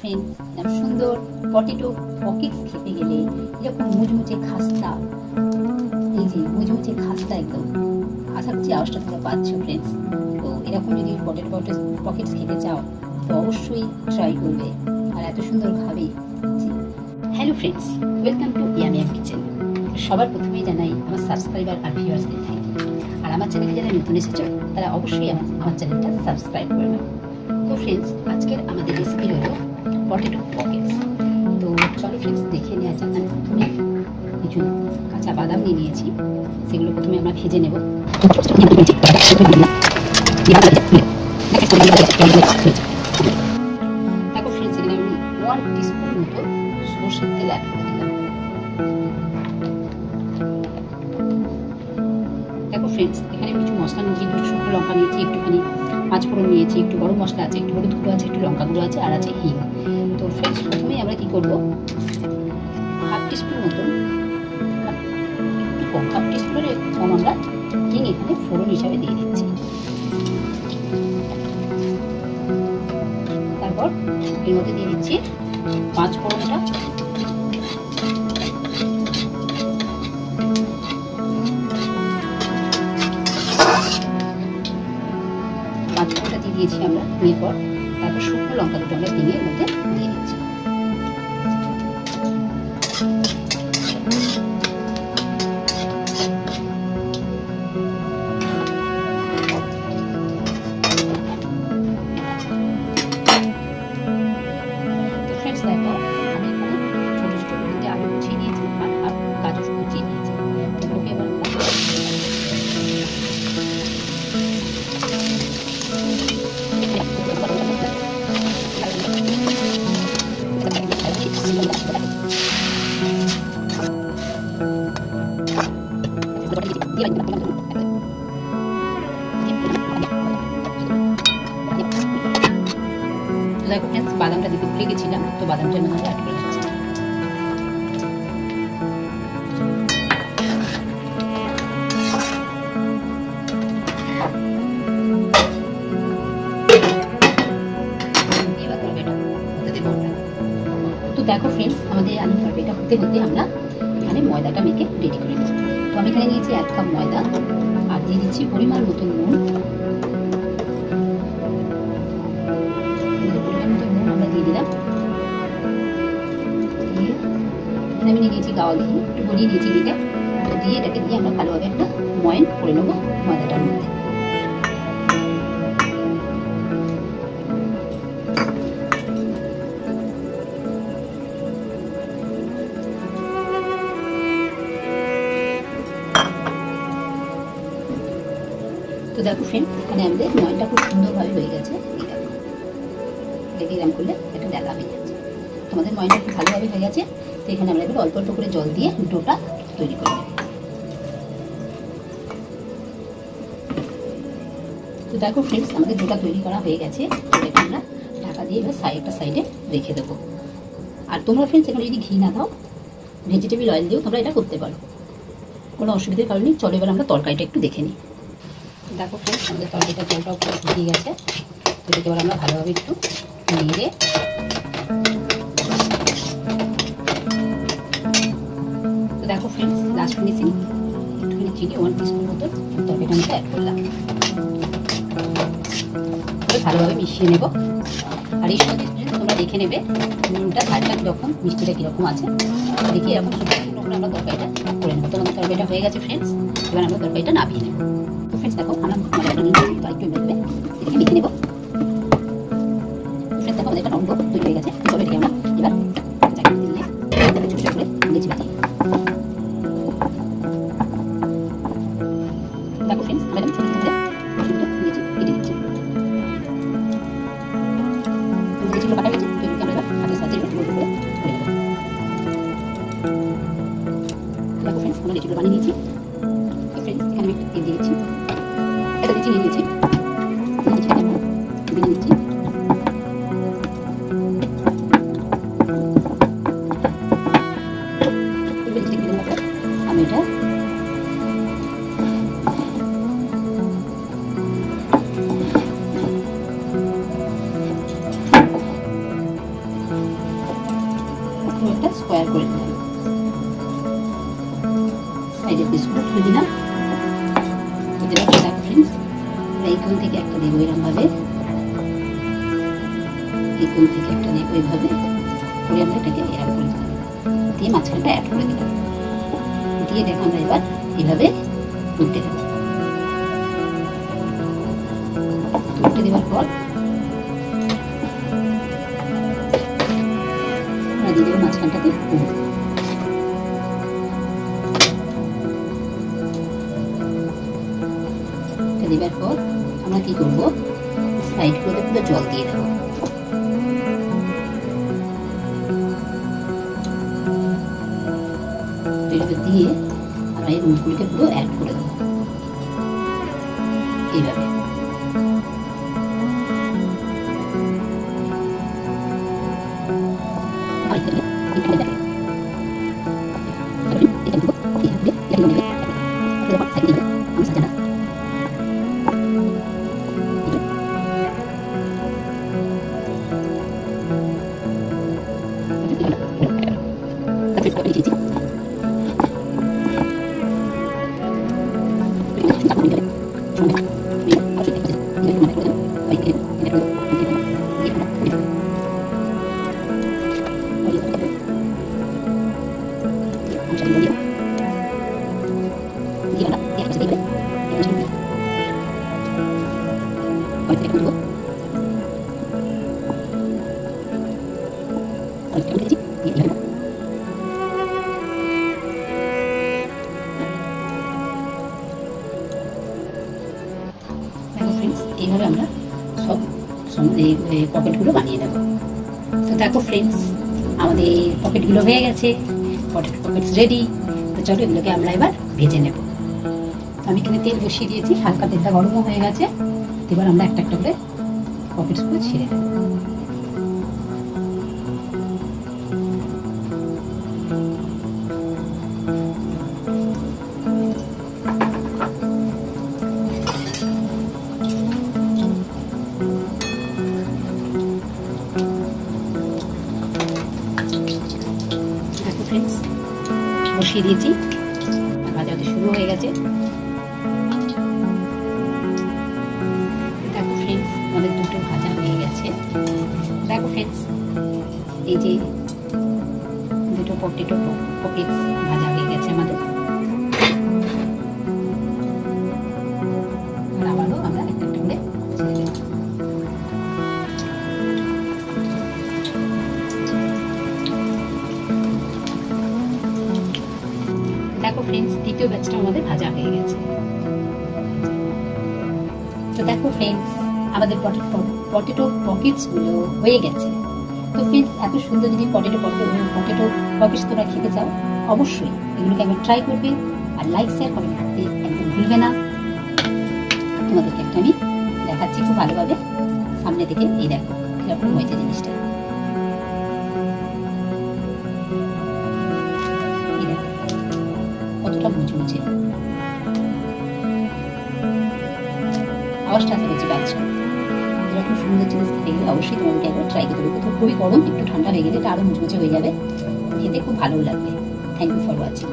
Friends, সুন্দর potato Pockets খেতে গেলে এরকম মুচমুচে খাস্তা, এই যে মুচমুচে খাস্তা একদম, আশা করছি আওয়াজটা তোমরা পাচ্ছ ফ্রেন্ডস। তো এরকম যদি পটেটো পকেটস খেতে চাও তো অবশ্যই ট্রাই করবে, আর এত সুন্দর খাবে। Hello friends, welcome to yummy kitchen. সবার প্রথমেই জানাই আমার সাবস্ক্রাইবার আর ভিউয়ার্সদের থ্যাংক ইউ। আর আমার চ্যানেলে যারা নতুন এসেছো তারা অবশ্যই আমার চ্যানেলটা সাবস্ক্রাইব করে নাও। তো ফ্রেন্ডস, আজকের আমাদের রেসিপি হলো পটেটো পকেটস। তো চলো ফ্রেন্ডস দেখে নেওয়া যাক। আমি প্রথমে কিছু কাঁচা বাদাম নিয়ে নিয়েছি, সেগুলো প্রথমে আমরা ভেজে নেব। দেখো ফ্রেন্ডস, এখানে আমি 1 টিস্পুন মতো সরষের তেল অ্যাড করে দিলাম। দেখো ফ্রেন্ডস, এখানে কিছু মশলা নিয়েছি, দুটো শুকনো লঙ্কা নিয়েছি, একটুখানি 5 ফোড়ন নিয়েছি, একটু গরম মশলা আছে, একটু হলুদ গুঁড়ো আছে, একটু লঙ্কা গুঁড়ো আছে, আর আছে হিং। তো ফ্রেন্ডস, প্রথমেই আমরা কি করবো, 1/2 টিস্পুন মতন, একটু কম, 1/2 টিস্পুনের কম আমরা হিং এখানে ফোড়ন হিসাবে দিয়ে দিচ্ছি। তারপর এর মধ্যে দিয়ে দিচ্ছি 5 ফোড়নটা, দিয়ে দিয়েছি আমরা। এরপর তারপর শুকনো লঙ্কা দুটো আমরা ভেঙে এর মধ্যে দিয়ে দিচ্ছি। তো ফ্রেন্ডস দেখো, আমি এখানে ছোট ছোট করে আলু কুচিয়ে নিয়েছি আর গাজর কুচিয়ে নিয়েছি। এগুলোকে এবার দেখো ফ্রেন্ডস, বাদামটা দিতে ভুলে গেছিলাম, তো বাদামটা আমি অ্যাড করে দিচ্ছি। তো দেখো ফ্রেন্ডস, আমাদের আলু তরকারিটা হতে হতে আমরা এখানে ময়দাটা মেখে রেডি করে নেব। তো আমি এখানে নিয়েছি 1 কাপ ময়দা, আর দিয়ে দিচ্ছি পরিমাণ মতো নুন। আমরা দিয়ে দিলাম। আমি নিয়ে নিয়েছি গাওয়া ঘি, একটু গলিয়ে নিয়েছি ঘিটা। তো দিয়ে এটাকে দিয়ে আমরা ভালোভাবে একটা ময়ান করে নেবো ময়দাটার মধ্যে। তো দেখো ফ্রেন্ডস, এখানে আমাদের ময়নটা খুব সুন্দরভাবে হয়ে গেছে। এরকম করলে একটা ডালা হয়ে যাচ্ছে। তোমাদের ময়নটা খুব ভালোভাবে হয়ে গেছে। তো এখানে আমরা এবার অল্প অল্প করে জল দিয়ে ডোটা তৈরি করে নেব। তো দেখো ফ্রেন্ডস, আমাদের ডোটা তৈরি করা হয়ে গেছে। এটাকে আমরা ঢাকা দিয়ে এবার একটা সাইডে রেখে দেবো। আর তোমরা ফ্রেন্ডস এখানে যদি ঘি না দাও, ভেজিটেবল অয়েল দিয়েও তোমরা এটা করতে পারো, কোনো অসুবিধার কারণে। চলো এবার আমরা তরকারিটা একটু দেখে নিই। দেখো ফ্রেন্ডস, আমাদের তরকারিটা জলটাও পুরো শুকিয়ে গেছে। তো এটাকে এবার আমরা ভালোভাবে একটু নেড়ে, তো দেখো ফ্রেন্ডস, লাস্ট ফিনিশিং একটুখানি চিনি 1 টিস্পুন মতো তরকারিটার মধ্যে অ্যাড করলাম। ভালোভাবে মিশিয়ে নেব। আর এই সময় তোমরা দেখে নেবে নুনটা ঝালটা কীরকম, মিষ্টিটা কীরকম আছে। দেখি এরকম শুকনো শুকনো করে আমরা তরকারিটা করে নেবো। তোমাদের তরকারিটা হয়ে গেছে ফ্রেন্ডস, এবার আমরা তরকারিটা নামিয়ে নেব। তো ফ্রেন্ডস দেখো, আমরা মশলাটা নিয়ে নিচ্ছি, একটু নেবে, এটাকে মেখে নেব। ফ্রেন্ডস দেখো, আমাদের একটা নরম তৈরি হয়ে গেছে। চলো এটাকে আমরা এবার চাকরি দিয়ে ছোটো ছোটো করে নিয়েছি বাকি। দেখো ফ্রেন্ডস, এবার আমি ছোটো ছোটো করে সুন্দর নিয়েছি, কেটে দিচ্ছি। যেগুলো কাটা হয়েছে সেগুলোকে আমরা এবার হাতের সাহায্যে গোল গোল করে নেব। দেখো ফ্রেন্ডস, আমরা লেচিগুলো বানিয়ে নিয়েছি। তো ফ্রেন্ডস, এখানে আমি একটু তেল দিয়ে দিচ্ছি, একটা লেচি নিয়ে নিয়েছি। পুরো একটা স্কোয়ার করে দিলাম, সাইডের পিসগুলো তুলে দিলাম। দেখো ফ্রেন্ডস, এইখান থেকে একটা দেবো এরকম ভাবে, এইখান থেকে একটা দেবো এইভাবে করে আমরা এটাকে এরকম করে দিলাম, দিয়ে মাঝখানটা অ্যাড করে দিলাম, দিয়ে দেখো আমরা এবার এইভাবে উল্টে দেবো। উল্টে দেওয়ার পর আমরা দিয়ে দেবো মাঝখানটাতে পুর। দেওয়ার পর আমরা কি করবো, সাইড করে পুরো জল দিয়ে দেবো। দিয়ে আমরা এই রুটগুলিকে পুরো অ্যাড করে দেবো এইভাবে। এইভাবে আমরা সব পকেটগুলো বানিয়ে নেব। তো দেখো ফ্রেন্ডস, আমাদের পকেটগুলো হয়ে গেছে, পকেটস রেডি। তো চলো এগুলোকে আমরা এবার ভেজে নেব। তো আমি এখানে তেল বসিয়ে দিয়েছি, হালকা তেলটা গরমও হয়ে গেছে। এবার আমরা একটা একটা করে পকেটসগুলো ছেড়ে দেবো। ফ্রেন্ডস, বসিয়ে দিয়েছি, ভাজা হতে শুরু হয়ে গেছে। দেখো ফ্রেন্ডস, আমাদের দুটো ভাজা হয়ে গেছে। দেখো ফ্রেন্ডস, এই যে দুটো পটেটো পকেটস ভাজা হয়ে গেছে আমাদের। আবারও আমরা একটা একটা করে ছেড়ে দেব। দেখো ফ্রেন্ডস, দ্বিতীয় ব্যাচটা আমাদের ভাজা হয়ে গেছে। তো দেখো ফ্রেন্ডস, আমাদের পটেটো পকেটস গুলো হয়ে গেছে। তো ফ্রেন্ডস, এত সুন্দর যদি পটেটো পকেটস তোমরা খেতে চাও, অবশ্যই এগুলোকে একবার ট্রাই করবে, আর লাইক শেয়ার কমেন্ট করতে একদম ভুলবে না। তোমাদেরকে একটা আমি দেখাচ্ছি খুব ভালোভাবে সামনে থেকে। এই দেখো কিরকম হয়েছে জিনিসটা, কতটা মুচমুচে। আওয়াজটা আসা করছে পাচ্ছ। এরকম সুন্দর জিনিস খেতে গেলে অবশ্যই তোমাদেরকে একবার ট্রাই করতে হবে। কোথাও খুবই গরম, একটু ঠান্ডা হয়ে গেলে এটা আরো মুচমুচে হয়ে যাবে, খেতে খুব ভালো লাগবে। Thank you for watching.